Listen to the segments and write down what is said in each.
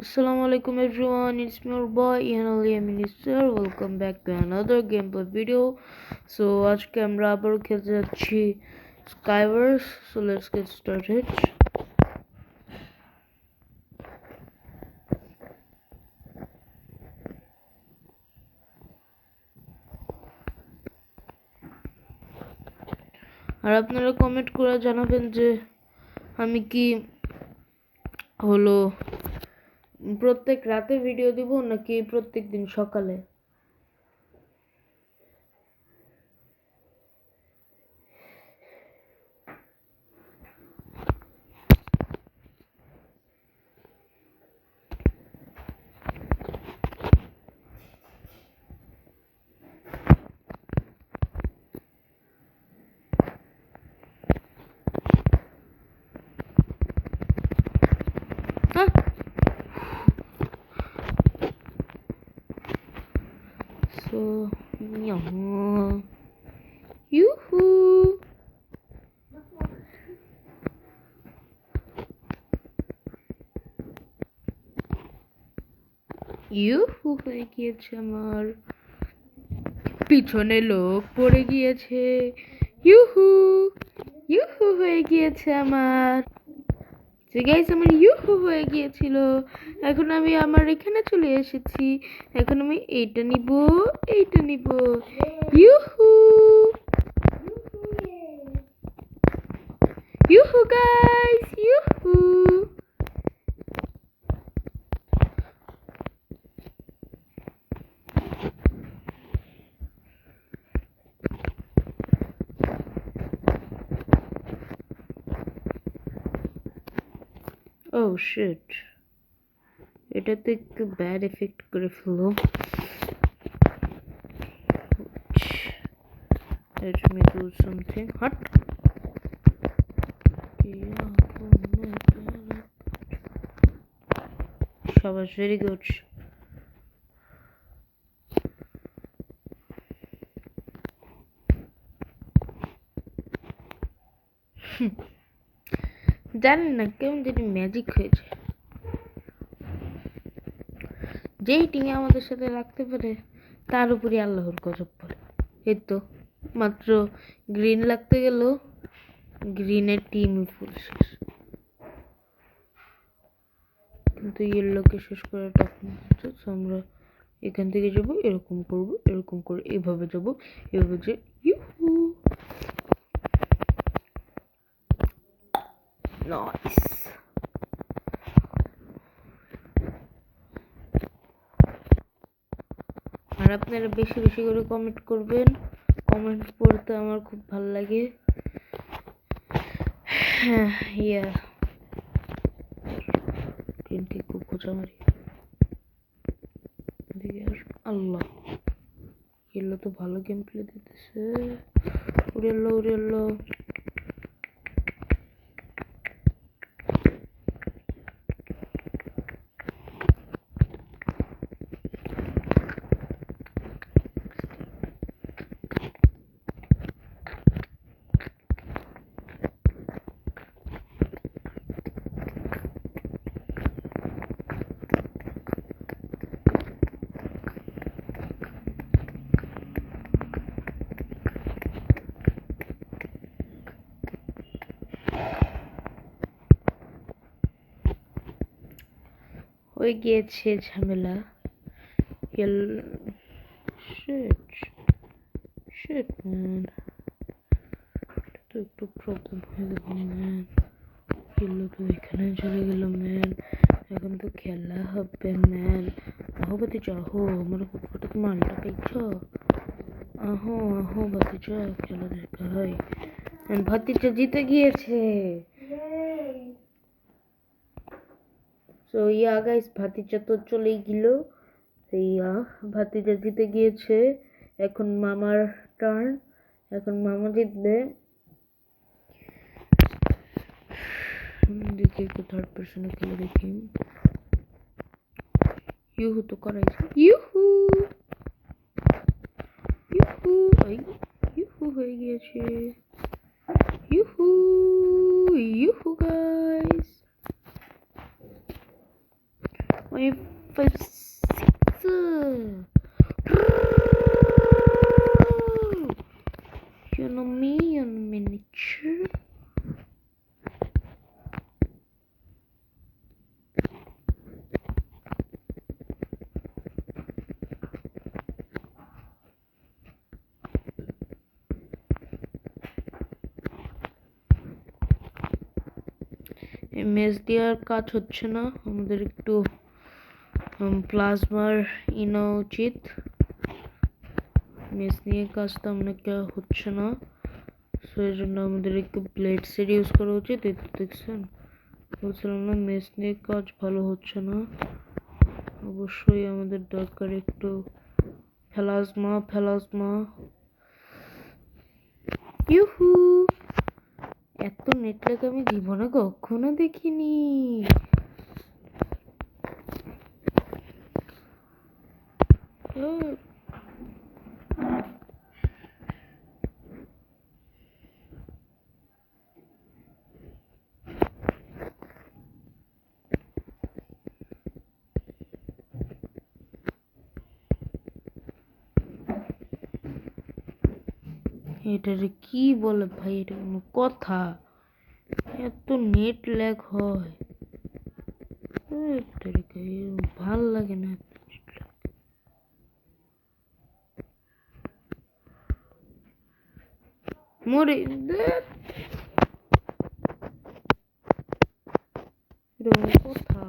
Assalamualaikum everyone, it's me your boy Ihan Ali Minister. Welcome back to another gameplay video. So আজকে আমরা আবার খেলতে যাচ্ছি Skywars. So let's get started. আর আপনারা comment করে জানাবেন যে আমি কি হলো প্রত্যেক রাতে ভিডিও দিব নাকি প্রত্যেক দিন সকালে। So Yoo-hoo! ইউহু হয়ে গিয়েছে আমার পিছনে লোক পড়ে গিয়েছে। ইউহু ইউহু হয়ে গিয়েছে আমার গাইস, আমার ইউহু হয়ে গিয়েছিল। এখন আমি আমার এখানে চলে এসেছি। এখন আমি এইটা নিব, এইটা নিব। ইউহু ইউহু গাইস, ইউহু। Oh shit, এটাতে একটু ব্যাড এফেক্ট করে ফেলো। Let me do something hot. Shabash, very good. জানেন না কেমন যদি ম্যাজিক হয়েছে। যেই টিমে আমাদের সাথে লাগতে পারে তার উপরে আল্লাহর গজব পড়ে। এই তো মাত্র গ্রিন লাগতে গেল, গ্রিনের টিম ফুল শেষ। কিন্তু ইয়েলোকে শেষ করে তখন আমরা এখান থেকে যাব, এরকম করব, এরকম করে এভাবে যাব, এভাবে যে ইউহু। নাইস। আর আপনারা বেশি বেশি করে কমেন্ট করবেন, কমেন্ট পড়তে আমার খুব ভালো লাগে। হ্যাঁ ইয়া কিন্তু খুব খোঁচামারি। আল্লাহ, এগুলো তো ভালো গেম প্লে দিতেছে। উড়েলো উড়েলো। হয়ে গিয়েছে ঝামেলা। শিট ম্যান, তো একটু প্রবলেম হয়ে গেল ম্যান। কিল্লো তো এখানে চলে গেল ম্যান। এখন তো খেলা হবে ম্যান। আহো ভাতিজা আহো, আমার ফুটফুটে মালটা পেয়েছ। আহো আহো ভাতিজা, খেলা দেখাই। ভাতিজা জিতে গিয়েছে। সো ইয়া গাইস, ভাতিজা তো চলেই গেল। ইয়া ভাতিজা জিতে গিয়েছে। এখন মামার টার্ন, এখন মামা জিতবে। দেখি একটু থার্ড পার্সনে খেলে দেখি। ইউহু তো করাইছে। ইউহু ইউহু ইউহু হয়ে গিয়েছে। Yoohoo yoohoo guys. 5, 6. You know me on miniature. মেজ দেওয়ার কাজ হচ্ছে না, আমাদের একটু প্লাজমার নেওয়া উচিত। মেজ নিয়ে কাজটা অনেকটা হচ্ছে না, সো এর জন্য আমাদের একটু ব্লেড সেট ইউজ করা উচিত। এই তো দেখছেন, বলছিলাম না মেজ নিয়ে কাজ ভালো হচ্ছে না। অবশ্যই আমাদের দরকার একটু প্লাজমা। ইউহু, এত নেটওয়ার্ক আমি জীবনে কখনো দেখিনি। এটারে কি বলে ভাই, এটা কোনো কথা? এত নেট ল্যাগ হয়, ভাল লাগে না। মরে কথা।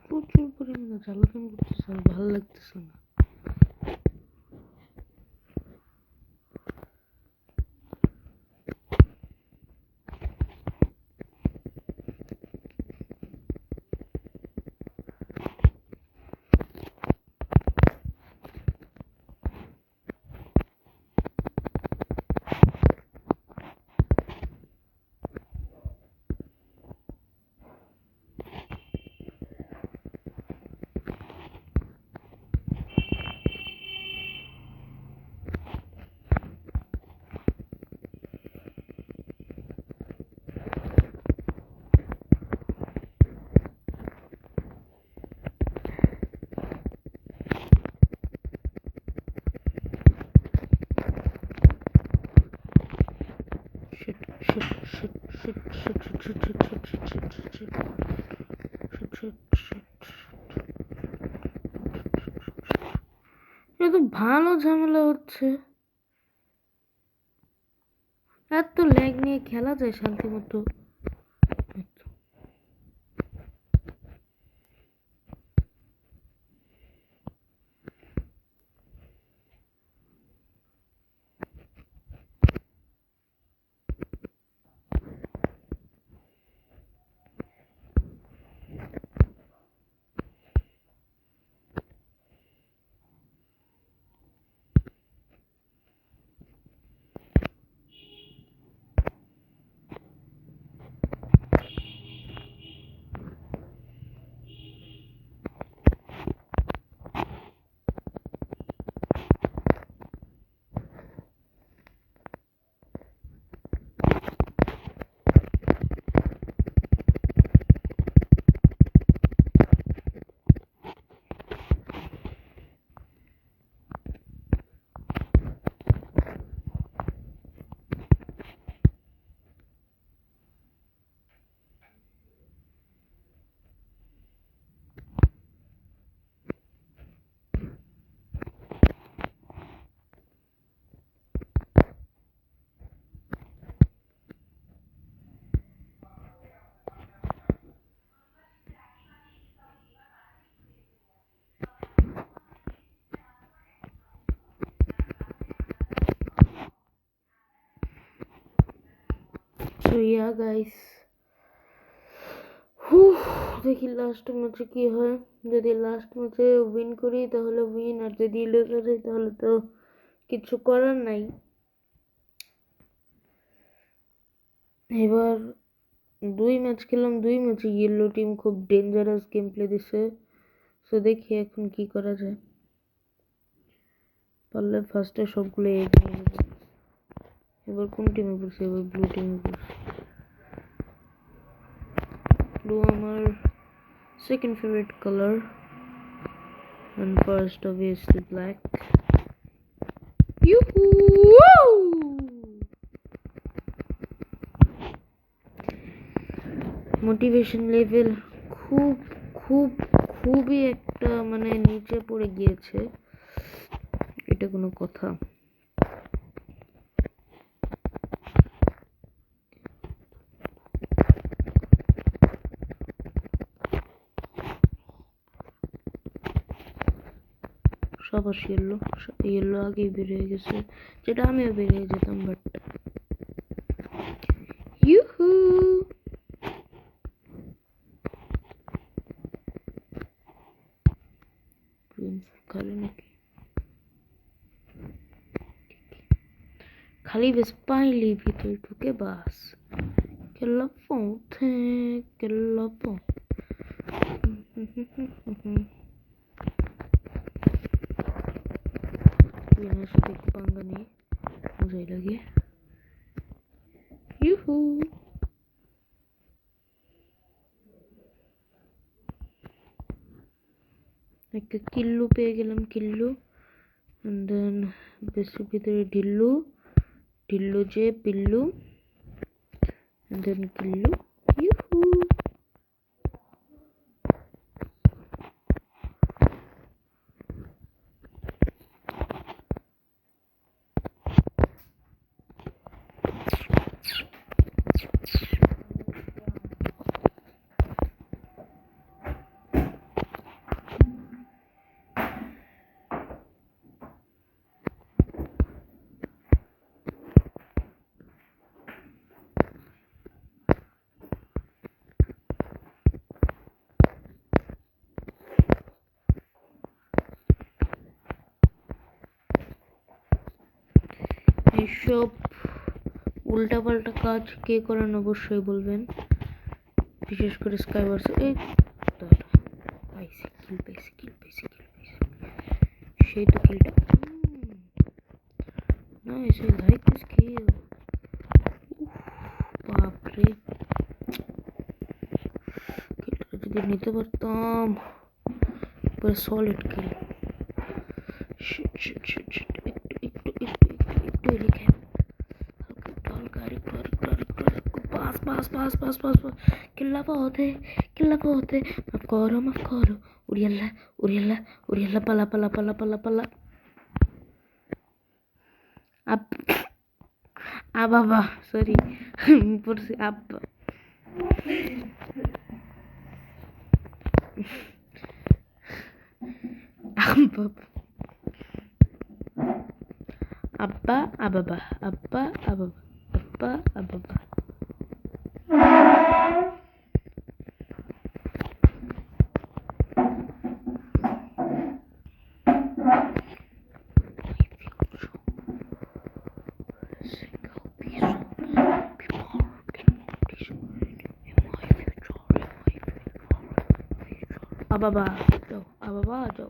প্রচুর পরিমাণে জ্বালাতন করতেছে, আর ভালো লাগতেছে না। এটা তো ভালো ঝামেলা হচ্ছে। এত ল্যাগ নিয়ে খেলা যায় শান্তি মতো? So yeah guys, দেখি লাস্ট ম্যাচে কি হয়। যদি লাস্ট ম্যাচে উইন করি তাহলে উইন, আর যদি লুজ হই তাহলে তো কিছু করার নাই। এবার 2 ম্যাচ খেললাম, 2 ম্যাচে ইয়েলো টিম খুব ডেঞ্জারাস গেম প্লে দিছে। সো দেখি এখন কি করা যায়। পারলে ফার্স্টে সবগুলো এগ নিয়ে নেব। এবার কোন টিমে পড়ছে? এবার ব্লু টিমে পড়ছে। ব্লু আমার second favourite colour, and first obviously black. Motivation level খুব খুব খুবই একটা মানে নিচে পড়ে গিয়েছে, এটা কোনো কথা? সবার ইয়েলো আগেই বেরিয়ে গেছে, যেটা আমিও বেরিয়ে যেতাম, বাট ইউহু খালি নাকি? খালি বেশ পাইলি ভিতরে ঢুকে বাস কেলা পথে কেলা পথ। বিনার সাথে একটু পাঙ্গা নেই, মজাই লাগে। ইউহু একটা কিল্লু পেয়ে গেলাম, কিল্লু, and then বেসের ভিতরে ঢিল্লু, ঢিল্লু যে পিল্লু, and then কিল্লু। ইউহু এইসব উল্টাপাল্টা কাজ কে করেন অবশ্যই বলবেন, বিশেষ করে স্কাইওয়ার্স। এই পাইছি কিল, পাইছি কিল, পাইছি কিল, পাইছি সেই তো কিলটা। নাইস, আই লাইক দিস কিল। বাপরে, কিলটা যদি নিতে পারতাম, পুরো সলিড কিল। শিট শিট শিট শিট, একটু একটু একটু একটু একটু লিখে হালকা আরেকটু আরেকটু আরেকটু আরেকটু পাস পাস পাস পাস পাস পাস। কিল্লা পথে কিল্লা পথে, মাফ করো মাফ করো। উড়িয়াল্লা উড়িয়াল্লা উড়িয়াল্লা, পালা পালা পালা পালা পালা। বাবা সরি, পড়ছি আব্বা। আব্বা আবাবা, আব্বা আবাবা, আব্বা আবাবা। Ababa, go. Ababa, go.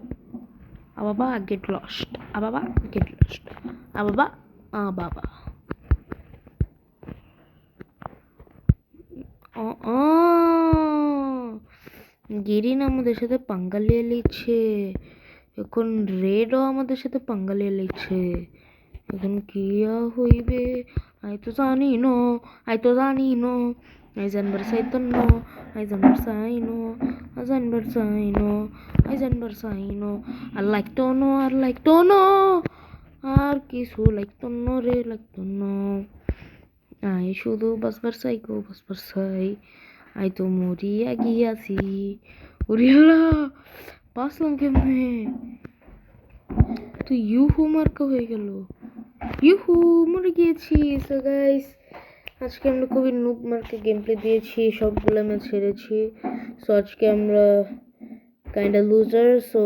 Ababa, get lost. Ababa, get lost. Ababa, Ababa. গিরিন আমাদের সাথে পাঙ্গা নিয়ে লিচ্ছে, এখন রেডও আমাদের সাথে পাঙ্গা নিয়ে লিচ্ছে। এখন কি হইবে আই তো জানি নো, আই তো জানি নো, আই জানবার চাইতন নো, আই জানবার চাই নো, আই জানবার চাই নো, আই জানবার চাই নো। আর লাগতো নো, আর লাগতো নো, আর কিছু লাগতো নো রে, লাগতো নো। আই শুধু বাসবার চাই গো, বাসবার চাই। আই তো মরিয়া গিয়াছি। উড়িয়াল্লা, বাসলাম কেমনে? তো ইউহু মার্কা হয়ে গেল, ইউহু মরে গিয়েছি। সো গাইস, আজকে আমরা খুবই নুব মার্কে গেম প্লে দিয়েছি, সবগুলো ম্যাচ হেরেছি। সো আজকে আমরা kinda loser. So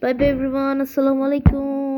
bye bye everyone, আসসালামু আলাইকুম।